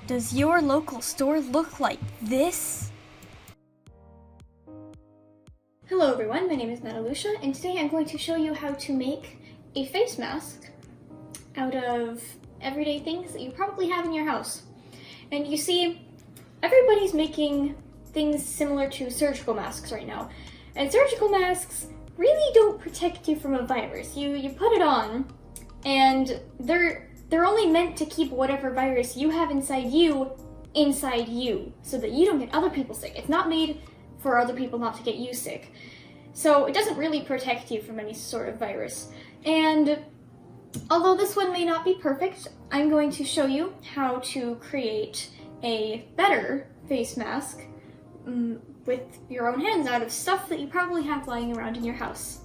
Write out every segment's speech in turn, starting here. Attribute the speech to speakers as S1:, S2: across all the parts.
S1: Does your local store look like this?
S2: Hello everyone, my name is Natalusha, and today I'm going to show you how to make a face mask out of everyday things that you probably have in your house. And you see, everybody's making things similar to surgical masks right now. And surgical masks really don't protect you from a virus. You put it on, and they're only meant to keep whatever virus you have inside you, so that you don't get other people sick. It's not made for other people not to get you sick. So it doesn't really protect you from any sort of virus. And although this one may not be perfect, I'm going to show you how to create a better face mask with your own hands out of stuff that you probably have lying around in your house.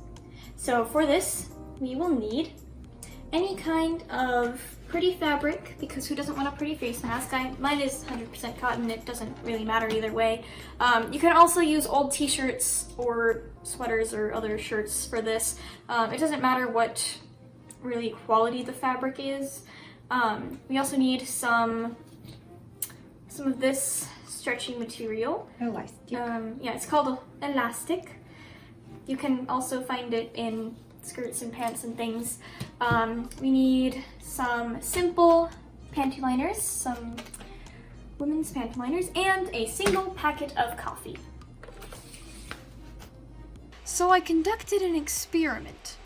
S2: So for this, we will need any kind of pretty fabric, because who doesn't want a pretty face mask? Mine is 100% cotton, it doesn't really matter either way. You can also use old t-shirts or sweaters or other shirts for this. It doesn't matter what really quality the fabric is. We also need some of this stretchy material.
S3: Elastic.
S2: Yeah, it's called elastic. You can also find it in skirts and pants and things. We need some simple pantyliners, some women's pantyliners, and a single packet of coffee.
S1: So I conducted an experiment.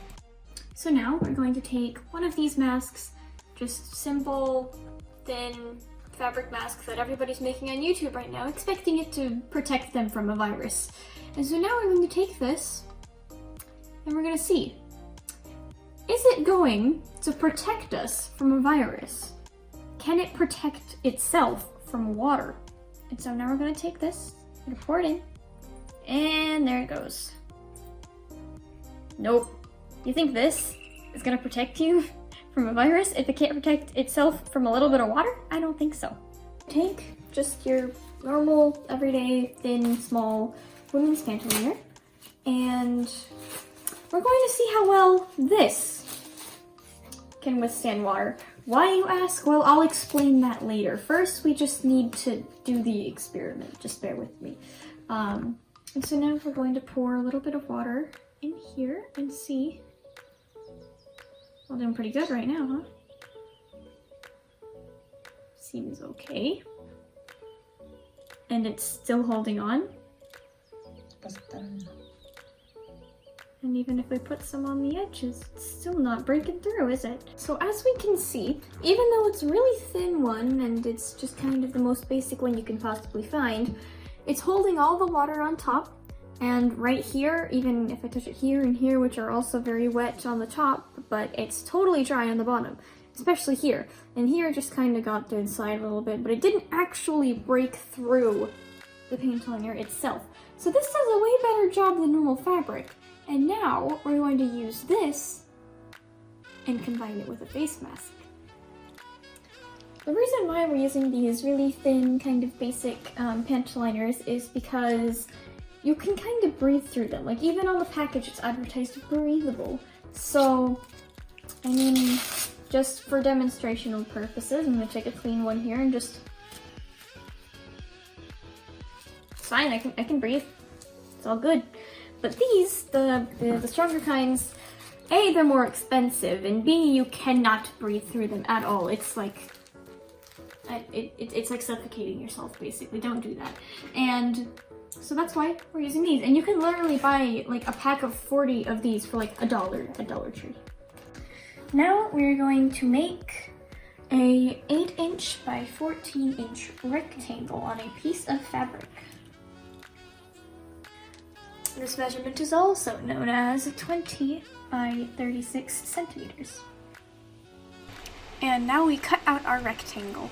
S2: So now we're going to take one of these masks, just simple, thin fabric mask that everybody's making on YouTube right now, expecting it to protect them from a virus. And so now we're going to take this, and we're going to see, is it going to protect us from a virus? Can it protect itself from water? And so now we're going to take this, and pour it in, and there it goes. Nope. You think this is going to protect you from a virus if it can't protect itself from a little bit of water? I don't think so. Take just your normal, everyday, thin, small women's pantaliner, and we're going to see how well this can withstand water. Why, you ask? Well, I'll explain that later. First, we just need to do the experiment. Just bear with me. And so now we're going to pour a little bit of water in here and see. Well, doing pretty good right now, huh? Seems okay. And it's still holding on. And even if we put some on the edges, it's still not breaking through, is it? So as we can see, even though it's a really thin one, and it's just kind of the most basic one you can possibly find, it's holding all the water on top. And right here, even if I touch it here and here, which are also very wet on the top, but it's totally dry on the bottom, especially here. And here just kind of got to the side a little bit, but it didn't actually break through the pantyliner itself. So this does a way better job than normal fabric. And now we're going to use this and combine it with a face mask. The reason why we're using these really thin, kind of basic pantyliners is because you can kind of breathe through them. Like, even on the package, it's advertised breathable. So, I mean, just for demonstrational purposes, I'm gonna take a clean one here and just... It's fine, I can breathe. It's all good. But these, the stronger kinds, A, they're more expensive, and B, you cannot breathe through them at all. It's like, it's like suffocating yourself, basically. Don't do that. And so that's why we're using these. And you can literally buy like a pack of 40 of these for like $1 at Dollar Tree. Now we're going to make a 8-inch by 14-inch rectangle on a piece of fabric. This measurement is also known as 20 by 36 centimeters.
S1: And now we cut out our rectangle.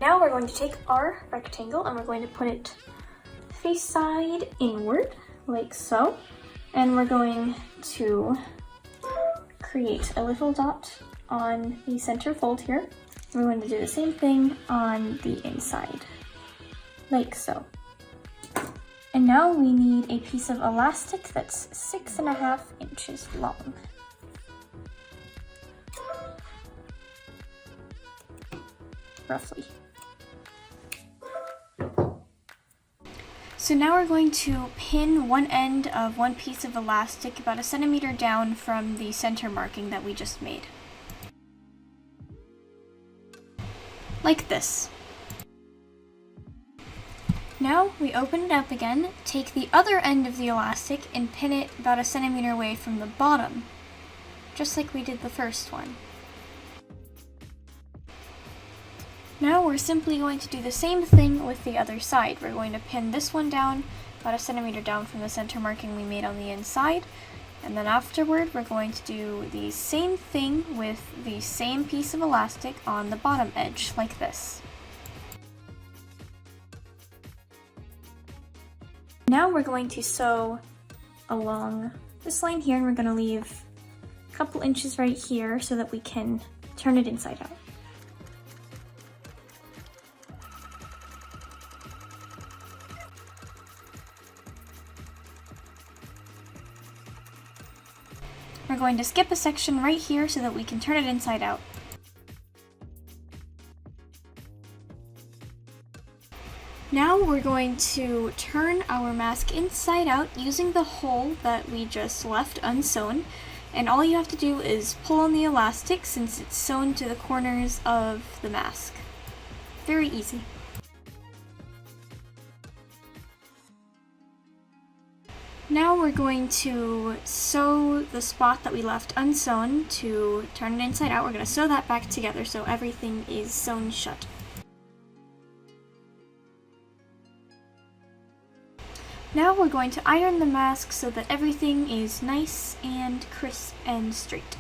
S2: Now we're going to take our rectangle and we're going to put it face side inward, like so. And we're going to create a little dot on the center fold here. And we're going to do the same thing on the inside, like so. And now we need a piece of elastic that's 6.5 inches long. roughly.
S1: So now we're going to pin one end of one piece of elastic about 1 centimeter down from the center marking that we just made. Like this. Now we open it up again, take the other end of the elastic and pin it about 1 centimeter away from the bottom, just like we did the first one. Now we're simply going to do the same thing with the other side. We're going to pin this one down about 1 centimeter down from the center marking we made on the inside, and then afterward we're going to do the same thing with the same piece of elastic on the bottom edge, like this. Now we're going to sew along this line here, and we're going to leave a couple inches right here so that we can turn it inside out. We're going to skip a section right here so that we can turn it inside out. Now we're going to turn our mask inside out using the hole that we just left unsewn, and all you have to do is pull on the elastic since it's sewn to the corners of the mask. Very easy. Now we're going to sew the spot that we left unsewn to turn it inside out. We're going to sew that back together so everything is sewn shut. Now we're going to iron the mask so that everything is nice and crisp and straight.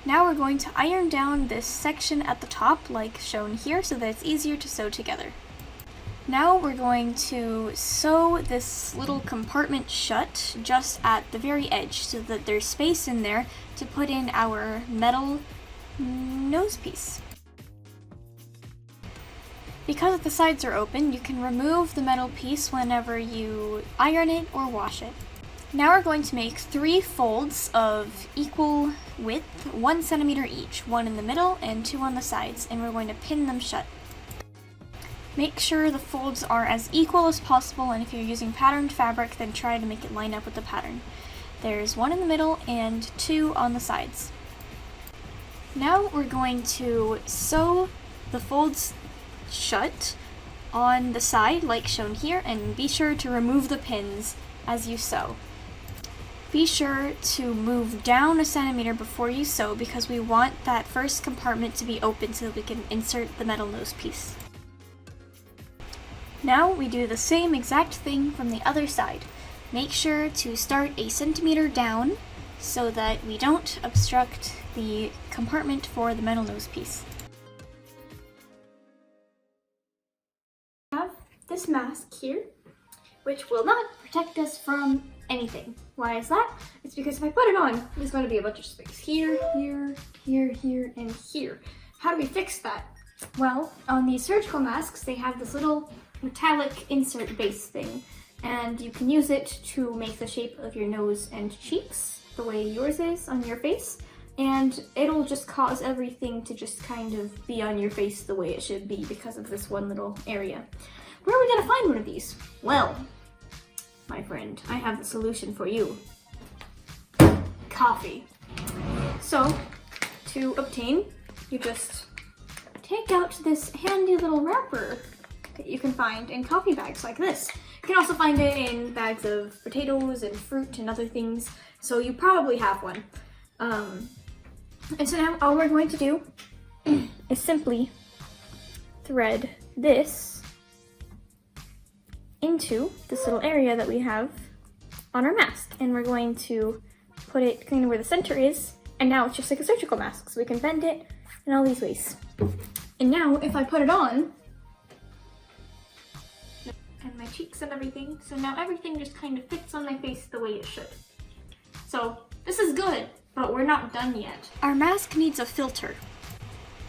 S1: Now we're going to iron down this section at the top like shown here so that it's easier to sew together. Now we're going to sew this little compartment shut just at the very edge so that there's space in there to put in our metal nose piece. Because the sides are open, you can remove the metal piece whenever you iron it or wash it. Now we're going to make 3 folds of equal width, 1 centimeter each, 1 in the middle and 2 on the sides, and we're going to pin them shut. Make sure the folds are as equal as possible, and if you're using patterned fabric, then try to make it line up with the pattern. There's 1 in the middle and 2 on the sides. Now we're going to sew the folds shut on the side like shown here, and be sure to remove the pins as you sew. Be sure to move down 1 centimeter before you sew because we want that first compartment to be open so that we can insert the metal nose piece. Now we do the same exact thing from the other side. Make sure to start 1 centimeter down so that we don't obstruct the compartment for the metal nose piece. This mask here, which will not protect us from anything. Why is that? It's because if I put it on, there's going to be a bunch of space here, here, here, here, and here. How do we fix that? Well, on these surgical masks, they have this little metallic insert base thing, and you can use it to make the shape of your nose and cheeks the way yours is on your face, and it'll just cause everything to just kind of be on your face the way it should be because of this one little area. Where are we gonna find one of these? Well, my friend, I have the solution for you. Coffee. So, to obtain, you just take out this handy little wrapper that you can find in coffee bags like this. You can also find it in bags of potatoes and fruit and other things, so you probably have one. And so now all we're going to do is simply thread this into this little area that we have on our mask, and we're going to put it kind of where the center is, and now it's just like a surgical mask, so we can bend it in all these ways. And now if I put it on, and my cheeks and everything, so now everything just kind of fits on my face the way it should. So this is good, but we're not done yet. Our mask needs a filter.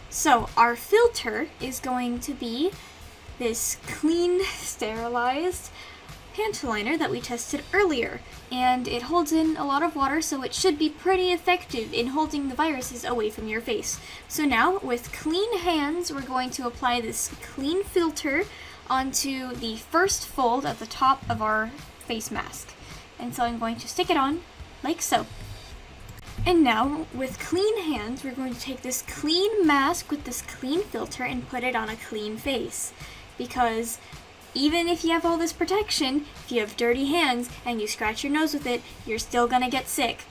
S1: So our filter is going to be this clean, sterilized pantyliner that we tested earlier, and it holds in a lot of water, so it should be pretty effective in holding the viruses away from your face. So now, with clean hands, we're going to apply this clean filter onto the first fold at the top of our face mask. And so I'm going to stick it on like so. And now, with clean hands, we're going to take this clean mask with this clean filter and put it on a clean face. Because even if you have all this protection, if you have dirty hands and you scratch your nose with it, you're still gonna get sick.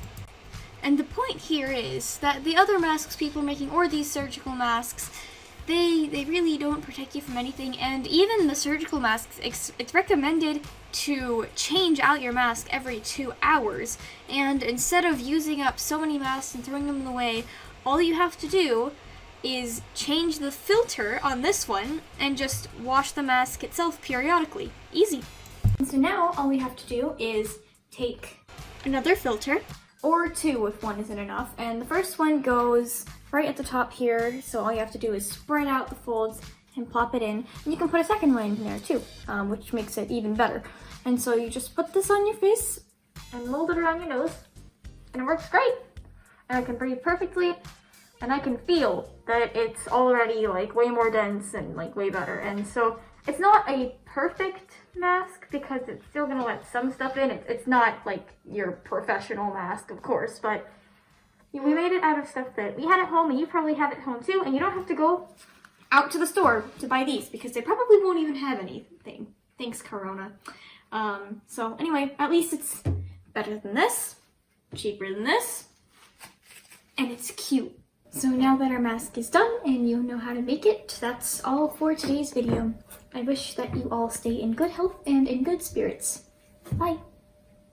S1: And the point here is that the other masks people are making, or these surgical masks, they really don't protect you from anything, and even the surgical masks, it's recommended to change out your mask every 2 hours. And instead of using up so many masks and throwing them away, all you have to do is change the filter on this one and just wash the mask itself periodically. Easy.
S2: And so now all we have to do is take
S1: Another filter.
S2: or 2 if one isn't enough. And the first one goes right at the top here, so all you have to do is spread out the folds and plop it in. And you can put a second one in there too, which makes it even better. And so you just put this on your face and mold it around your nose, and it works great. And I can breathe perfectly, and I can feel that it's already like way more dense and like way better. And so it's not a perfect mask because it's still gonna let some stuff in. It's not like your professional mask, of course, but we made it out of stuff that we had at home, and you probably have at home too, and you don't have to go out to the store to buy these because they probably won't even have anything. Thanks, Corona. So anyway, at least it's better than this, cheaper than this, and it's cute. So now that our mask is done and you know how to make it, that's all for today's video. I wish that you all stay in good health and in good spirits. Bye!